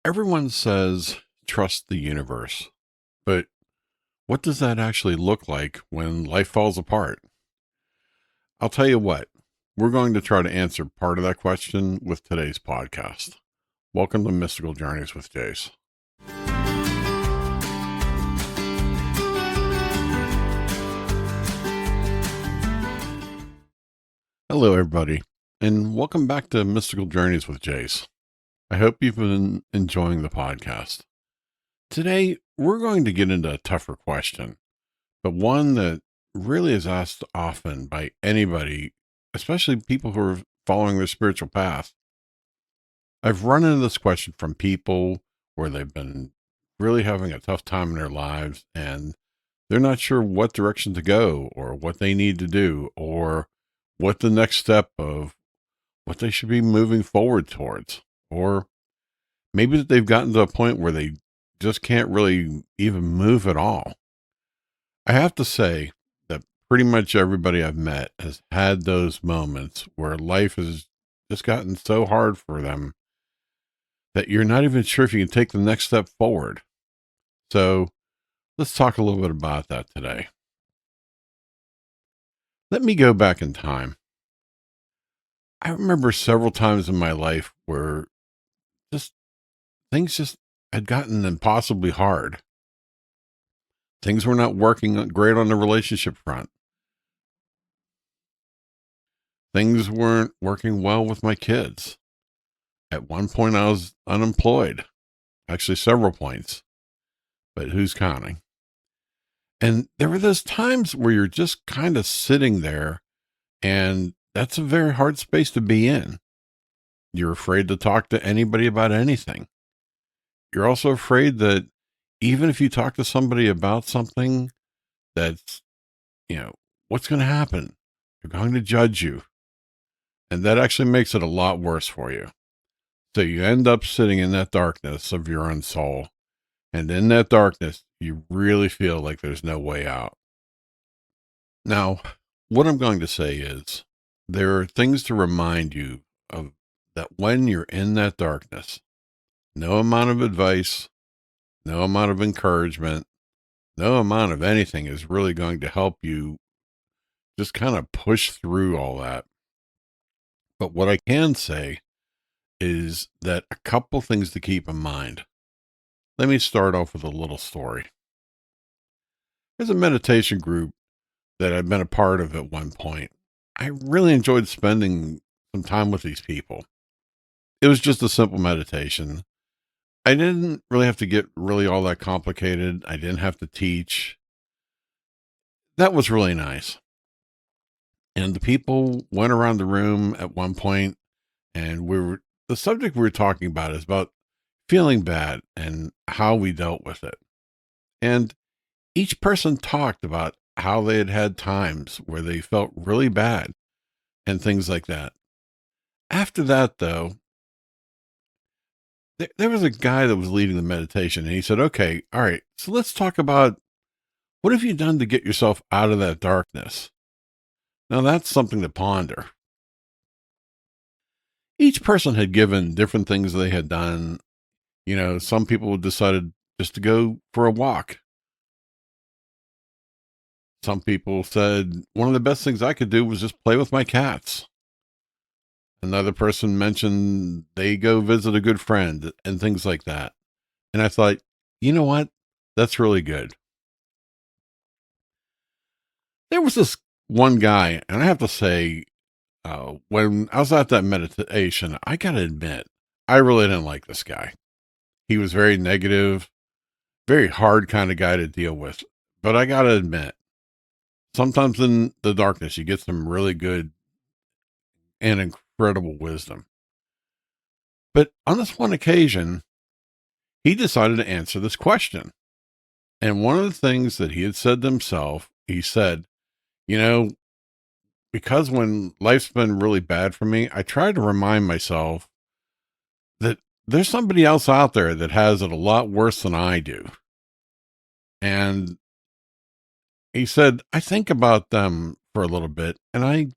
Everyone says trust the universe, but what does that actually look like when life falls apart? I'll tell you what, we're going to try to answer part of that question with today's podcast. Welcome to Mystical Journeys with Jase. Hello, everybody, and welcome back to Mystical Journeys with Jase. I hope you've been enjoying the podcast. Today, we're going to get into a tougher question, but one that really is asked often by anybody, especially people who are following their spiritual path. I've run into this question from people where they've been really having a tough time in their lives and they're not sure what direction to go or what they need to do or what the next step of what they should be moving forward towards. Or maybe that they've gotten to a point where they just can't really even move at all. I have to say that pretty much everybody I've met has had those moments where life has just gotten so hard for them that you're not even sure if you can take the next step forward. So let's talk a little bit about that today. Let me go back in time. I remember several times in my life where just things just had gotten impossibly hard. Things were not working great on the relationship front. Things weren't working well with my kids. At one point, I was unemployed, actually, several points, but who's counting? And there were those times where you're just kind of sitting there, and that's a very hard space to be in. You're afraid to talk to anybody about anything. You're also afraid that even if you talk to somebody about something that's, what's going to happen? They're going to judge you. And that actually makes it a lot worse for you. So you end up sitting in that darkness of your own soul. And in that darkness, you really feel like there's no way out. Now, what I'm going to say is there are things to remind you of that when you're in that darkness, no amount of advice, no amount of encouragement, no amount of anything is really going to help you just kind of push through all that. But what I can say is that a couple things to keep in mind. Let me start off with a little story. There's a meditation group that I've been a part of at one point. I really enjoyed spending some time with these people. It was just a simple meditation. I didn't really have to get really all that complicated. I didn't have to teach. That was really nice. And the people went around the room at one point, and the subject we were talking about is about feeling bad and how we dealt with it. And each person talked about how they had had times where they felt really bad and things like that. After that, though, there was a guy that was leading the meditation, and he said, "Okay, all right, so let's talk about what have you done to get yourself out of that darkness?" Now, that's something to ponder. Each person had given different things they had done. Some people decided just to go for a walk. Some people said, one of the best things I could do was just play with my cats. Another person mentioned they go visit a good friend and things like that. And I thought, you know what? That's really good. There was this one guy, and I have to say, when I was at that meditation, I got to admit, I really didn't like this guy. He was very negative, very hard kind of guy to deal with. But I got to admit, sometimes in the darkness, you get some really good and incredible wisdom. But on this one occasion, he decided to answer this question. And one of the things that he had said to himself, he said, you know, because when life's been really bad for me, I try to remind myself that there's somebody else out there that has it a lot worse than I do. And he said, I think about them for a little bit and I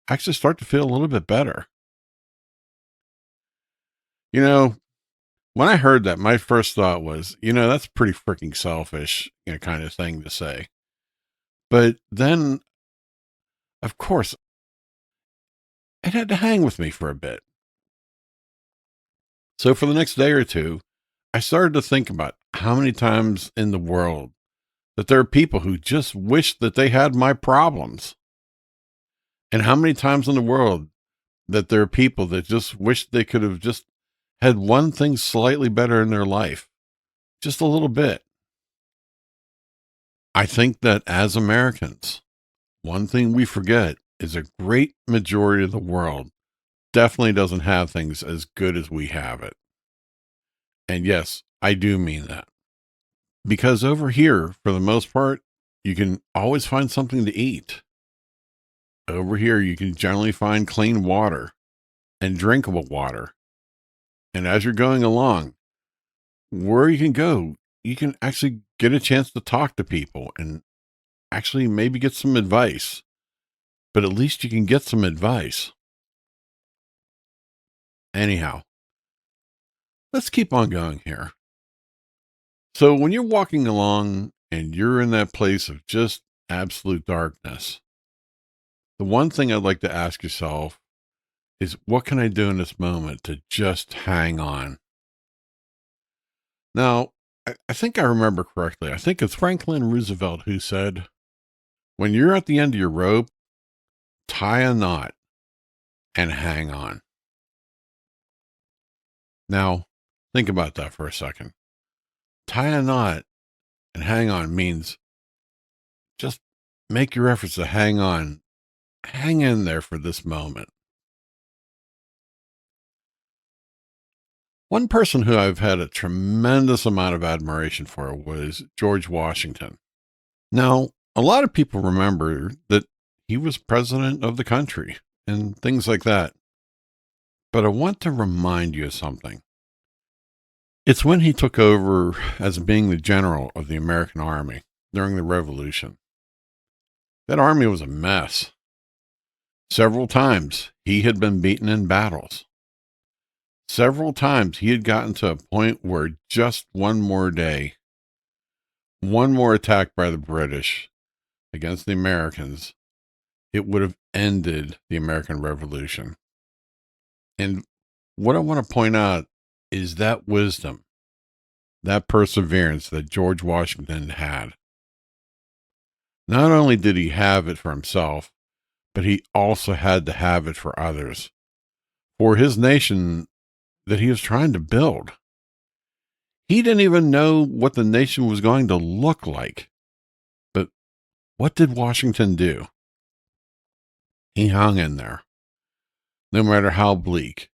actually start to feel a little bit better. You know, when I heard that, my first thought was, that's pretty freaking selfish, kind of thing to say. But then, of course, it had to hang with me for a bit. So for the next day or two, I started to think about how many times in the world that there are people who just wish that they had my problems. And how many times in the world that there are people that just wish they could have just had one thing slightly better in their life, just a little bit. I think that as Americans, one thing we forget is a great majority of the world definitely doesn't have things as good as we have it. And yes, I do mean that. Because over here, for the most part, you can always find something to eat. Over here, you can generally find clean water and drinkable water. And as you're going along, where you can go, you can actually get a chance to talk to people and actually maybe get some advice. But at least you can get some advice. Anyhow, let's keep on going here. So when you're walking along and you're in that place of just absolute darkness, the one thing I'd like to ask yourself is, what can I do in this moment to just hang on? Now, I think I remember correctly. I think it's Franklin Roosevelt who said, when you're at the end of your rope, tie a knot and hang on. Now, think about that for a second. Tie a knot and hang on means just make your efforts to hang on. Hang in there for this moment. One person who I've had a tremendous amount of admiration for was George Washington. Now, a lot of people remember that he was president of the country and things like that. But I want to remind you of something. It's when he took over as being the general of the American Army during the Revolution. That army was a mess. Several times he had been beaten in battles. Several times he had gotten to a point where just one more day, one more attack by the British against the Americans, it would have ended the American Revolution. And what I want to point out is that wisdom, that perseverance that George Washington had. Not only did he have it for himself, but he also had to have it for others, for his nation that he was trying to build. He didn't even know what the nation was going to look like. But what did Washington do? He hung in there. No matter how bleak,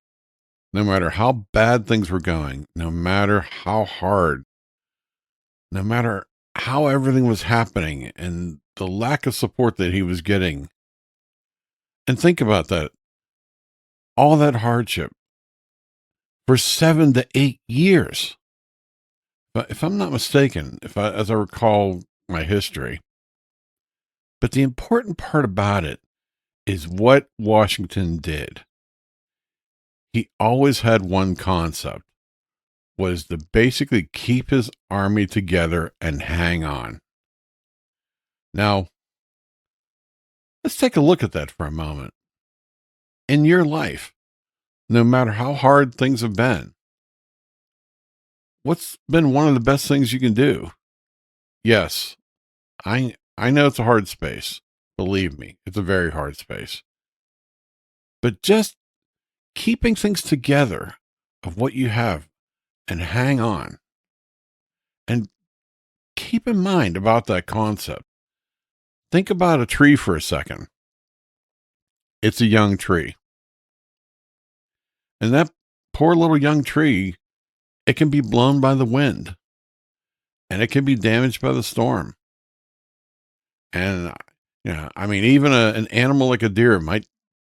no matter how bad things were going, no matter how hard, no matter how everything was happening and the lack of support that he was getting. And think about that. All that hardship for 7 to 8 years. But if I'm not mistaken, as I recall my history, but the important part about it is what Washington did. He always had one concept, was to basically keep his army together and hang on. Now, let's take a look at that for a moment. In your life, no matter how hard things have been, what's been one of the best things you can do? Yes, I know it's a hard space. Believe me, it's a very hard space. But just keeping things together of what you have and hang on. And keep in mind about that concept. Think about a tree for a second. It's a young tree. And that poor little young tree, it can be blown by the wind and it can be damaged by the storm. And, I mean, even an animal like a deer might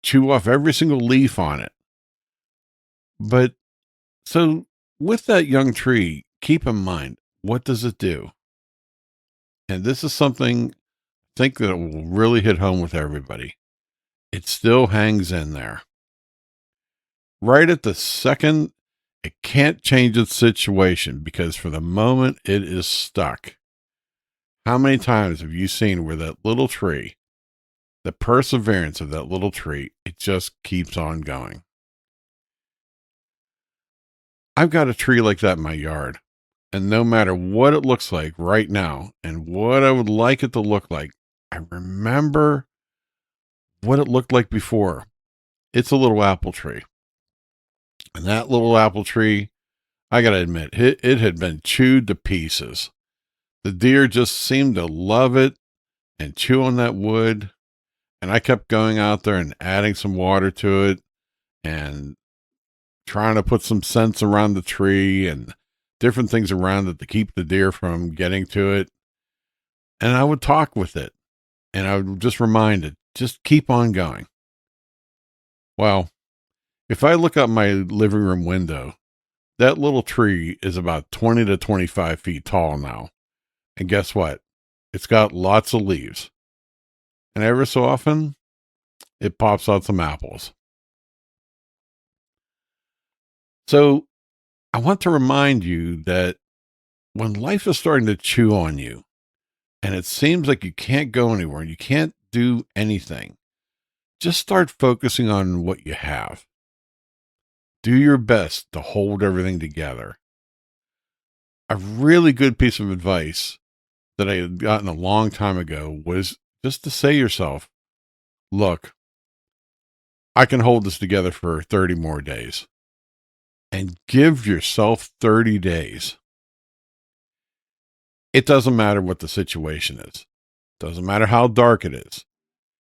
chew off every single leaf on it. But so with that young tree, keep in mind, what does it do? And this is something I think that it will really hit home with everybody. It still hangs in there. Right at the second It can't change its situation because for the moment it is stuck. How many times have you seen where that little tree, the perseverance of that little tree, it just keeps on going? I've got a tree like that in my yard. And no matter what it looks like right now and what I would like it to look like, I remember what it looked like before. It's a little apple tree. And that little apple tree, I got to admit, it had been chewed to pieces. The deer just seemed to love it and chew on that wood. And I kept going out there and adding some water to it and trying to put some scents around the tree and different things around it to keep the deer from getting to it. And I would talk with it and I would just remind it, just keep on going. Well, if I look out my living room window, that little tree is about 20 to 25 feet tall now. And guess what? It's got lots of leaves. And every so often, it pops out some apples. So I want to remind you that when life is starting to chew on you and it seems like you can't go anywhere and you can't do anything, just start focusing on what you have. Do your best to hold everything together. A really good piece of advice that I had gotten a long time ago was just to say to yourself, look, I can hold this together for 30 more days. And give yourself 30 days. It doesn't matter what the situation is. Doesn't matter how dark it is.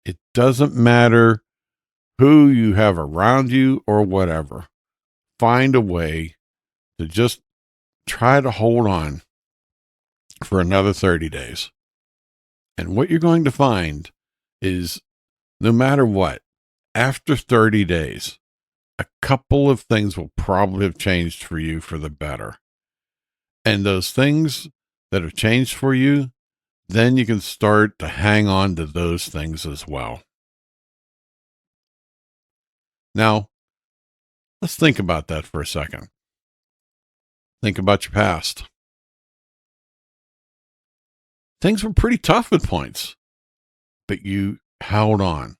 It doesn't matter who you have around you or whatever. Find a way to just try to hold on for another 30 days. And what you're going to find is no matter what, after 30 days, a couple of things will probably have changed for you for the better. And those things that have changed for you, then you can start to hang on to those things as well. Now, let's think about that for a second. Think about your past. Things were pretty tough at points, but you held on.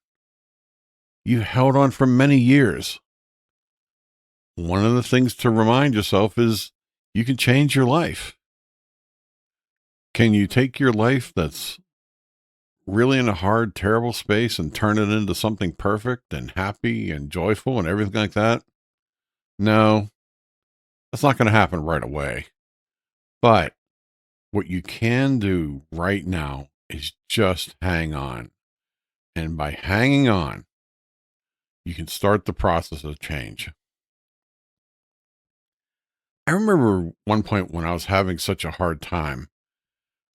You held on for many years. One of the things to remind yourself is you can change your life. Can you take your life that's really in a hard, terrible space and turn it into something perfect and happy and joyful and everything like that? No, that's not going to happen right away. But what you can do right now is just hang on. And by hanging on, you can start the process of change. I remember one point when I was having such a hard time,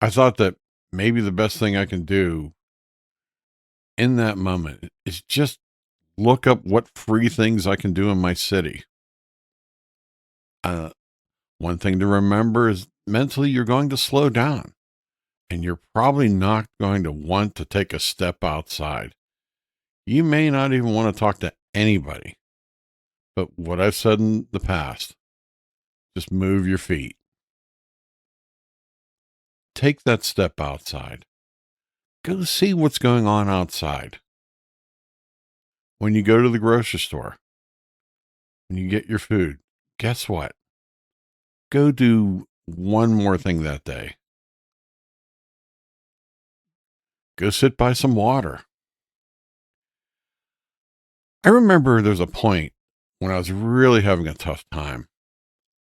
I thought that maybe the best thing I can do in that moment is just look up what free things I can do in my city. Uh, One thing to remember is mentally you're going to slow down and you're probably not going to want to take a step outside. You may not even want to talk to anybody. But what I've said in the past, just move your feet. Take that step outside. Go see what's going on outside. When you go to the grocery store, when you get your food, guess what? Go do one more thing that day. Go sit by some water. I remember there's a point when I was really having a tough time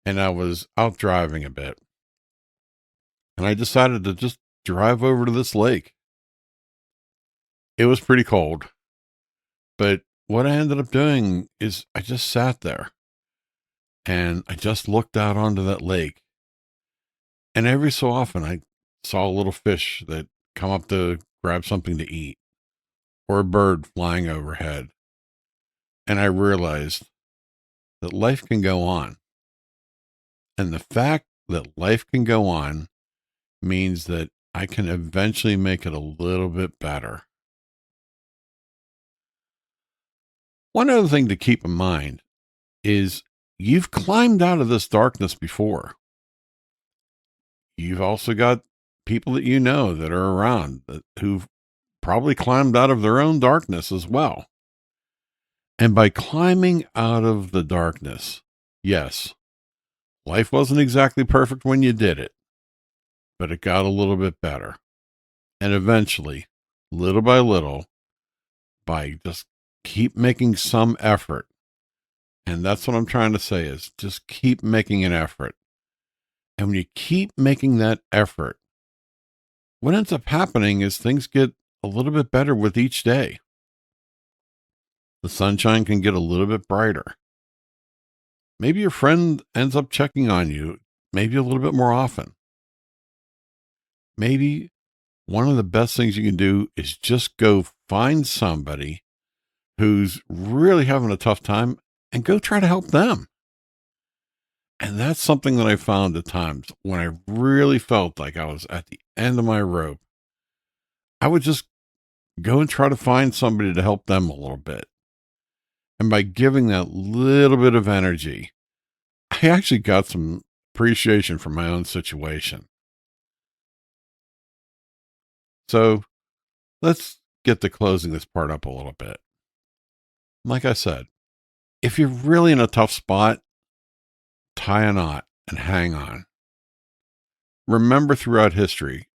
and I was out driving a bit. And I decided to just drive over to this lake. It was pretty cold, but what I ended up doing is I just sat there and I just looked out onto that lake. And every so often I saw a little fish that come up to grab something to eat or a bird flying overhead. And I realized that life can go on. And the fact that life can go on means that I can eventually make it a little bit better. One other thing to keep in mind is you've climbed out of this darkness before. You've also got people that you know that are around who've probably climbed out of their own darkness as well. And by climbing out of the darkness, yes, life wasn't exactly perfect when you did it, but it got a little bit better. And eventually, little by little, by just keep making some effort. And that's what I'm trying to say is just keep making an effort. And when you keep making that effort, what ends up happening is things get a little bit better with each day. The sunshine can get a little bit brighter. Maybe your friend ends up checking on you maybe a little bit more often. Maybe one of the best things you can do is just go find somebody who's really having a tough time and go try to help them. And that's something that I found at times when I really felt like I was at the end of my rope. I would just go and try to find somebody to help them a little bit. And by giving that little bit of energy, I actually got some appreciation for my own situation. So let's get to closing this part up a little bit. Like I said, if you're really in a tough spot, tie a knot and hang on. Remember throughout history,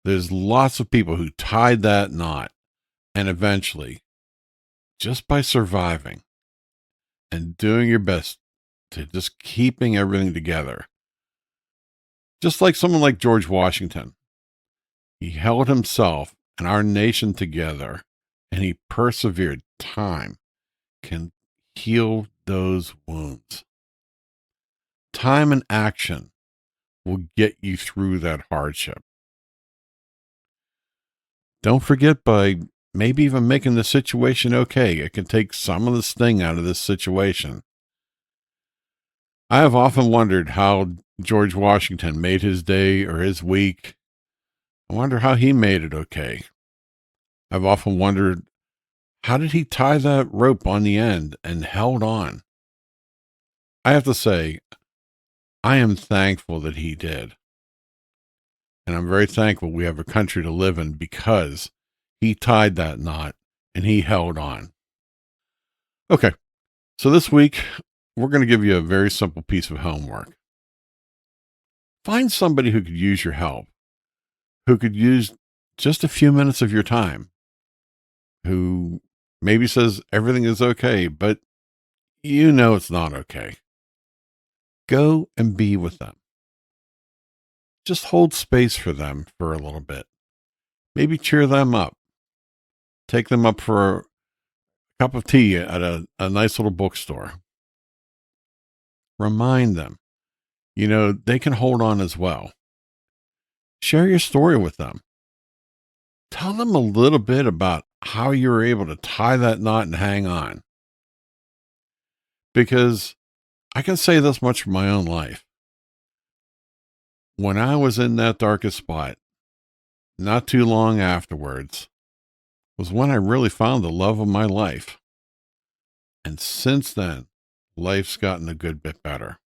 there's lots of people who tied that knot and eventually, just by surviving and doing your best to just keeping everything together, just like someone like George Washington, he held himself and our nation together and he persevered. Time can heal those wounds. Time and action will get you through that hardship. Don't forget, by maybe even making the situation okay, it can take some of the sting out of this situation. I have often wondered how George Washington made his day or his week. I wonder how he made it okay. I've often wondered, how did he tie that rope on the end and held on? I have to say, I am thankful that he did. And I'm very thankful we have a country to live in because he tied that knot and he held on. Okay, so this week, we're going to give you a very simple piece of homework. Find somebody who could use your help, who could use just a few minutes of your time, who maybe says everything is okay, but you know it's not okay. Go and be with them. Just hold space for them for a little bit. Maybe cheer them up. Take them up for a cup of tea at a nice little bookstore. Remind them, they can hold on as well. Share your story with them. Tell them a little bit about how you were able to tie that knot and hang on. Because I can say this much from my own life. When I was in that darkest spot, not too long afterwards, was when I really found the love of my life. And since then, life's gotten a good bit better.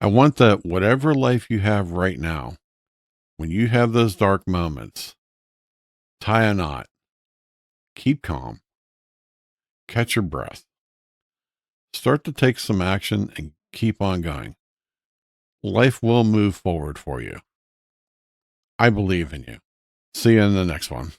I want that whatever life you have right now, when you have those dark moments, tie a knot, keep calm, catch your breath, start to take some action and keep on going. Life will move forward for you. I believe in you. See you in the next one.